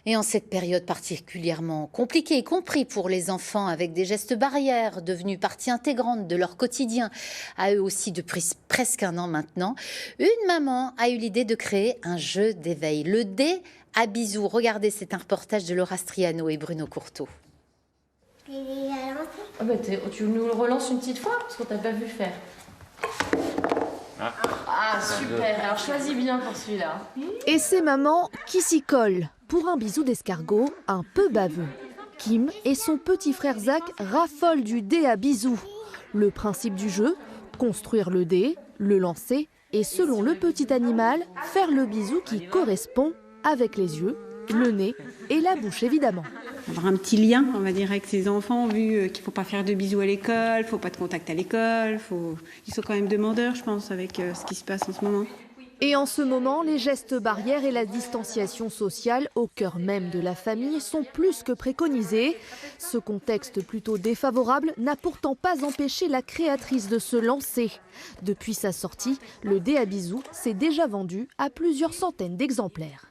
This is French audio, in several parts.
Et en cette période particulièrement compliquée, y compris pour les enfants, avec des gestes barrières devenus partie intégrante de leur quotidien, à eux aussi depuis presque un an maintenant, une maman a eu l'idée de créer un jeu d'éveil. Le dé à bisous. Regardez, c'est un reportage de Laura Striano et Bruno Courteau. Ah bah tu nous le relances une petite fois, parce qu'on t'a pas vu faire. Ah super, alors choisis bien pour celui-là. Et c'est maman qui s'y colle pour un bisou d'escargot un peu baveux. Kim et son petit frère Zach raffolent du dé à bisous. Le principe du jeu, construire le dé, le lancer et selon le petit animal, faire le bisou qui correspond avec les yeux, le nez et la bouche évidemment. Avoir un petit lien, on va dire, avec ses enfants, vu qu'il ne faut pas faire de bisous à l'école, il ne faut pas de contact à l'école. Ils sont quand même demandeurs, je pense, avec ce qui se passe en ce moment. Et en ce moment, les gestes barrières et la distanciation sociale au cœur même de la famille sont plus que préconisés. Ce contexte plutôt défavorable n'a pourtant pas empêché la créatrice de se lancer. Depuis sa sortie, le dé à bisous s'est déjà vendu à plusieurs centaines d'exemplaires.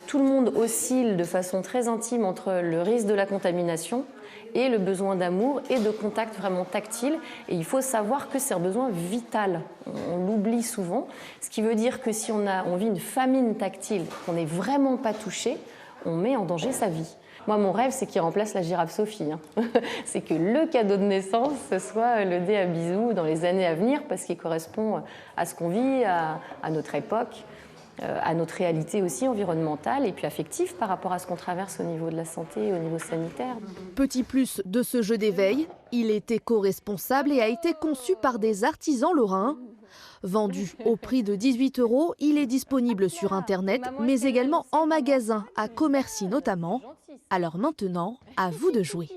Tout le monde oscille de façon très intime entre le risque de la contamination et le besoin d'amour et de contact vraiment tactile. Et il faut savoir que c'est un besoin vital. On l'oublie souvent. Ce qui veut dire que si on vit une famine tactile, qu'on n'est vraiment pas touché, on met en danger sa vie. Moi, mon rêve, c'est qu'il remplace la girafe Sophie. C'est que le cadeau de naissance, ce soit le dé à bisous dans les années à venir, parce qu'il correspond à ce qu'on vit, à notre époque, à notre réalité aussi environnementale et puis affective par rapport à ce qu'on traverse au niveau de la santé et au niveau sanitaire. Petit plus de ce jeu d'éveil, il est éco-responsable et a été conçu par des artisans lorrains. Vendu au prix de 18 €, il est disponible sur Internet, mais également en magasin, à Commercy notamment. Alors maintenant, à vous de jouer.